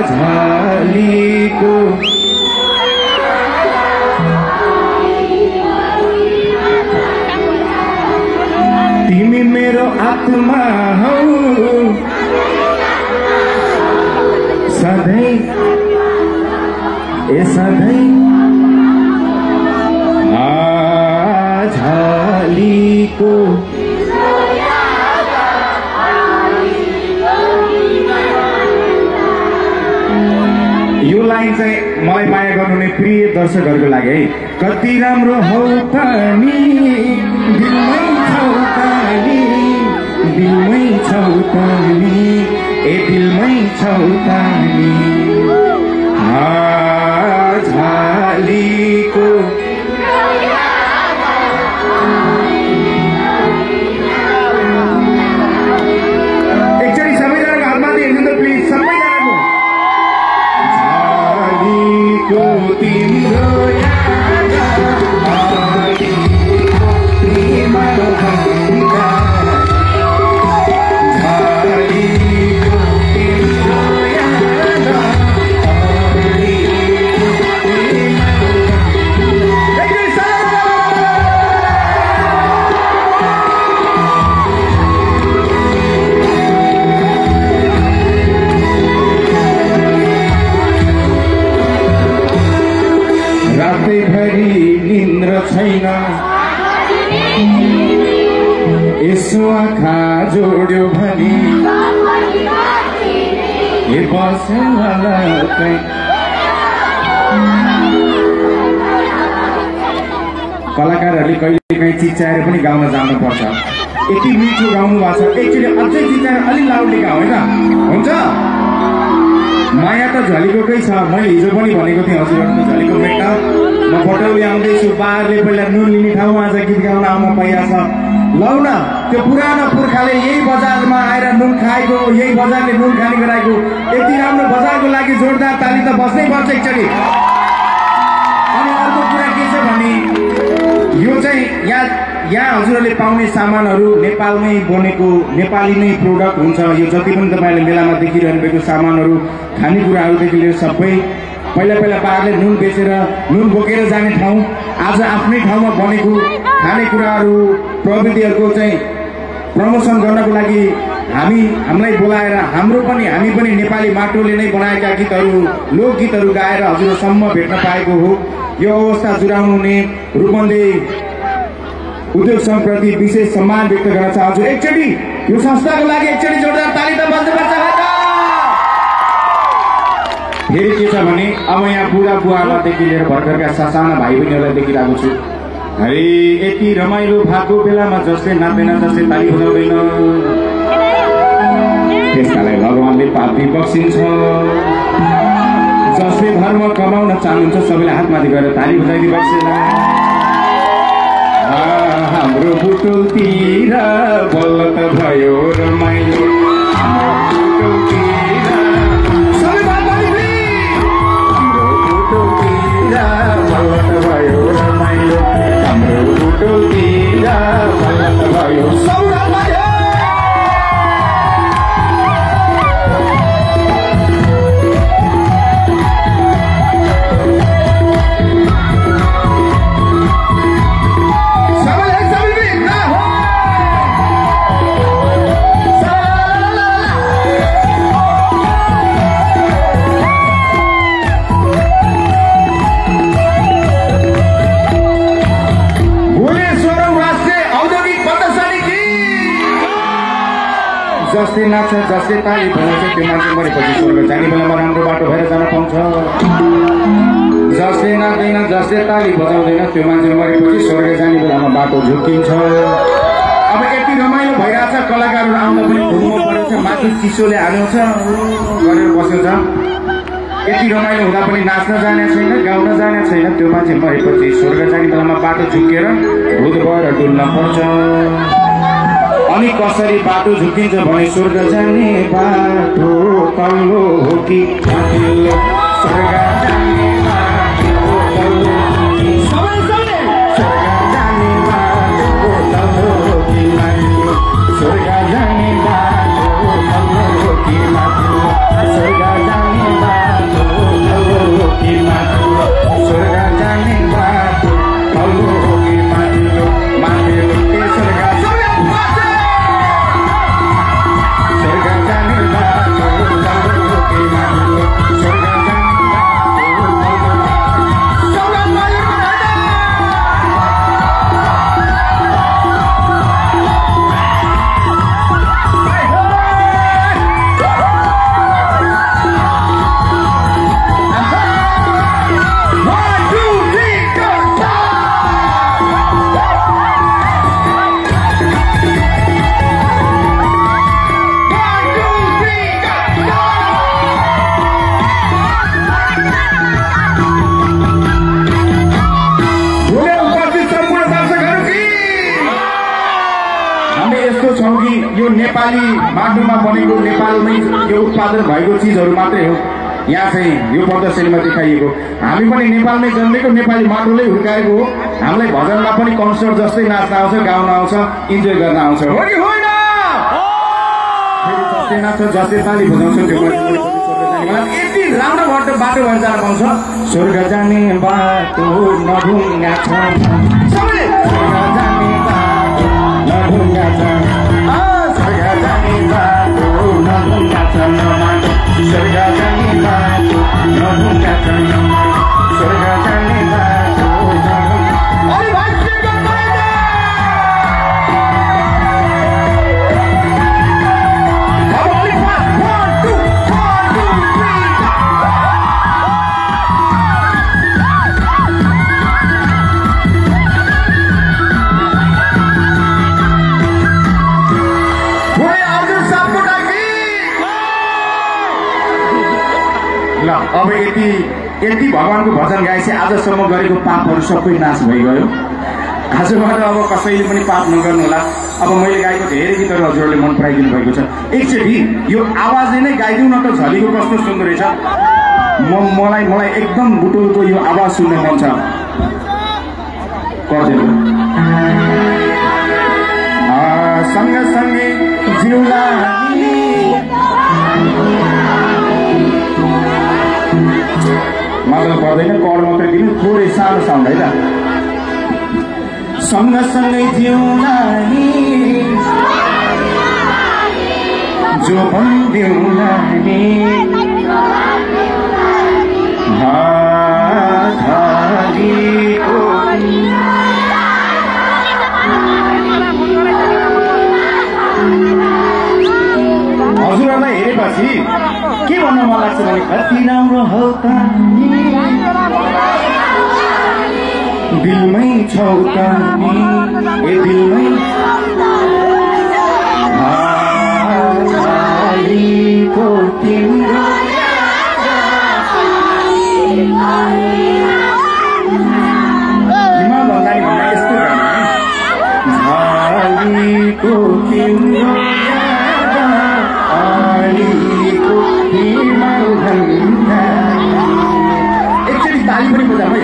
झालीको तिमी मेरो आत्मा हौ सधैँ ए सधैँ झालीको यो लाइन चाहिँ मलाई माया गर्नुहुने प्रिय दर्शकहरूको लागि है। कति राम्रो हौ तानी दिलमै छौ तानी दिलमै छौ तानी ए दिलमै छौ तानी झालीको एकचोटि सबैजनाको हातमा हेर्नु त प्लिज सबैजनाको झालीको तिम्रो याद आलीको तिम्रो भन्दा झालीको तिम्रो याद आलीको तिम्रो रातैभरि निन्द्र छैन यसो आँखा जोड्यो भने ए बसलकै कलाकारहरूले कहिलेकाहीँ चिच्याएर पनि गाउन जानुपर्छ। यति मिठो गाउनु भएको छ एकचोटि अझै चिच्याएर अलिक लाउडले गाउँ है त हुन्छ। माया त झलीकोकै छ। मैले हिजो पनि भनेको थिएँ हजुरहरू त झलीको मेट्टा म बटौली आउँदैछु बारले पहिला नुन लिने ठाउँमा आज गीत गाउन आउन पाइहाल्छ। लौ न त्यो पुरानो पुर्खाले यही बजारमा आएर नुन खाएको यही बजारले नुन खाने गराएको यति राम्रो बजारको लागि जोरदार ताली त बस्नै पर्छ एकचोटि। अनि अर्को कुरा के छ भने यो चाहिँ यहाँ हजुरहरूले पाउने सामानहरू नेपालमै बनेको नेपाली नै प्रोडक्ट हुन्छ। यो जति पनि तपाईँहरूले मेलामा देखिरहनु भएको सामानहरू खानेकुराहरूदेखि लिएर सबै पहिला बारले नुन बेचेर नुन बोकेर जाने ठाउँ आज आफ्नै ठाउँमा बनेको खानेकुराहरू प्रविधिहरूको चाहिँ प्रमोसन गर्नको लागि हामीलाई बोलाएर हामी पनि नेपाली माटोले नै बनाएका गीतहरू लोकगीतहरू गाएर हजुरसम्म भेट्न पाएको हो। यो अवस्था जुराउने रूपन्देही उद्योग संघप्रति विशेष सम्मान व्यक्त गर्न चाहन्छु। एकचोटि यो संस्थाको लागि एकचोटि जोरदार ताली त बज्नुपर्छ। फेरि के छ भने अब यहाँ बुढा बुवालादेखि लिएर भर्खरका सासाना भाइ बहिनीहरूलाई देखिरहेको छु। अरे यति रमाइलो भएको बेलामा जसले नाच्दैन जसले ताली बजाउँदैन त्यसकालाई भगवानले पापी बक्सिन्छ। जसले धर्म कमाउन चाहनुहुन्छ सबैले हातमाथि गरेर ताली बजाइदिनु बक्सेला। हाम्रो बुटुलतिर बल्ल त भयो रमाइलो भयो रमाइलो हाम्रो बुटुलतिर बल्ल त भयो जसले नाच्छ जसले ताली बजाउँछ त्यो मान्छे मरेपछि स्वर्ग जाने बेलामा राम्रो बाटो भएर जान पाउँछ। जसले नाच्दैन जसले ताली बजाउँदैन त्यो मान्छे मरेपछि स्वर्ग जाने बेलामा बाटो झुक्किन्छ। अब यति रमाइलो भइरहेछ कलाकारहरू आउन पनि घुम्नु परेको छ माथि चिसोले हाल्छ गरेर बसेको छ। यति रमाइलो हुँदा पनि नाच्न जाने छैन गाउन जाने छैन त्यो मान्छे मरेपछि स्वर्ग जाने बेलामा बाटो झुक्किएर भूत भएर डुल्न पर्छ। अनि कसरी बाटो झुकिन्छ भने स्वर्ग जाने बाटो तल्लो हो कि माथिल्लो स्वर्ग जाने बाटो तल्लो स्वर्ग जाने बाटो तल्लो हो कि माथिल्लो स्वर्ग जाने बाटो तल्लो हो कि माथिल्लो नेपाली माटोमा बनेको नेपालमै यो उत्पादन भएको चिजहरू मात्रै हो यहाँ चाहिँ यो प्रदर्शनीमा देखाइएको। हामी पनि नेपालमै जन्मेको नेपाली माटोले हुर्काएको हो। हामीलाई भजनमा पनि कन्सर्ट जस्तै नाच्न आउँछ, गाउन आउँछ, इन्जोय गर्न आउँछ। हो कि होइन? जस्तै नाच्छ, जस्तै ताली बजाउँछ, यति राम्रो बाटो भएर जान पाउँछ। स्वर्ग जाने बाटो नढुङ्गा छ, सबैले स्वर्ग जाने बाटो नढुङ्गा छ, स्वर्ग जाने बाटो नढुङ्गा छ, स्वर्ग जाने बाटो नढुङ्गा छ, स्वर्ग जाने बाटो अब यति भगवानको भजन गाएपछि आजसम्म गरेको पापहरू सबै नाश भइगयो। आजबाट अब कसैले पनि पाप नगर्नु होला। अब मैले गाएको धेरै गीतहरू हजुरहरूले मन पराइदिनु भएको छ। एकचोटि यो आवाजले नै गाइदिउँ न त, झलीको कस्तो सुन्दर रहेछ। मलाई एकदम बुटोलको यो आवाज सुन्न मन छ। सँगसँगै जिउला मतलब पर्दैन, कर मात्रै दिनु, थोरै सानो साउन्ड है त। सँगसँगै जिउला नि जो भन्दिउला नि हजुरहरूलाई हेरेपछि के भन्न मन लाग्छ भने कति राम्रो हौ त दिलमै छौ त ए दिलमै हालीको तिम्रो हिमाल भन्दाखेरि भन्दा यस्तो हालीको तिम्रो एकचोटि ताली पनि बजाऊ है।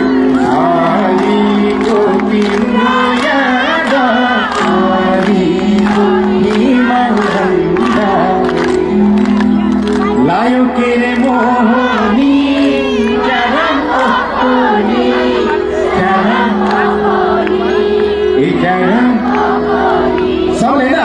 लायो के रे मोहनी सबले ल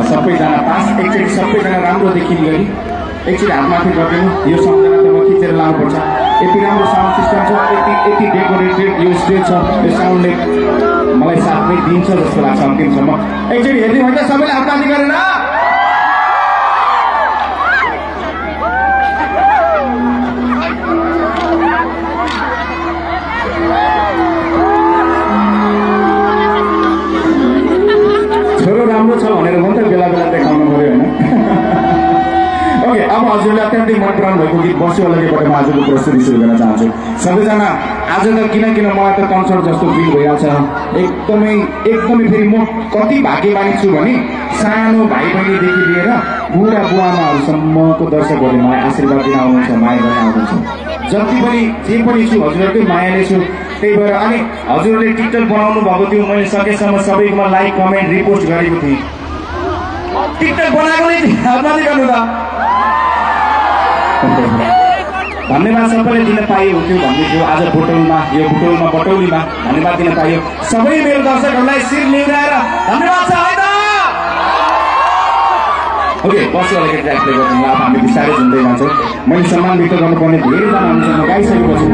सबैजना पास एकचोटि सबैजना राम्रो देखिने गरी एकचोटि हातमाथि गरिदिनु। यो सम्झना त म खिचेर लानुपर्छ। यति राम्रो साउन्ड सिस्टम छ, यति डेकोरेटेड यो स्टेज छ, यो साउन्डले मलाई साथ नै दिन्छ जस्तो लाग्छ अन्तिमसम्म। एकचोटि हेरिदिनु हुन्छ सबैले हातमाथि गरेर। छोरो राम्रो छ भनेर मात्रै बेला बेला देखाउनु पर्यो होइन। ओके, अब हजुरले अत्यन्तै मन पराउनु भएको गीत बस्योवालाबाट म आजको प्रस्तुति सुरु गर्न चाहन्छु। सबैजना आज त किन मलाई त कन्सर्ट जस्तो फिल भइरहेछ। एकदमै फेरि म कति भाग्यमानी छु भने सानो भाइ बहिनीदेखि लिएर बुढा बुवामाहरूसम्मको दर्शकहरूले मलाई आशीर्वाद दिन आउनुहुन्छ, माया गर्न आउनुहुन्छ। जति पनि जे पनि छु हजुरहरूकै मायाले छु। त्यही भएर अनि हजुरहरूले टिकटक बनाउनु भएको थियो, मैले सकेसम्म सबैकोमा लाइक कमेन्ट रिपोस्ट गरेको थिएँ। टिकटक बनाएको नै हातमाथि गर्नु त। धन्यवाद सबैले दिन पाइयो हुन्थ्यो भन्दै थियो। आज बुटौलमा बटौलीमा धन्यवाद दिन पाइयो। सबै मेरो दर्शकहरूलाई शिर निहुराएर धन्यवाद छ है त। ओके, बस्योवालाको ट्र्याक प्ले गर्नु। अब हामी बिस्तारै झुन्दै जान्छौँ। मैले सम्मान व्यक्त गर्नुपर्ने धेरैजना हामीसँग गाइसकेको छु।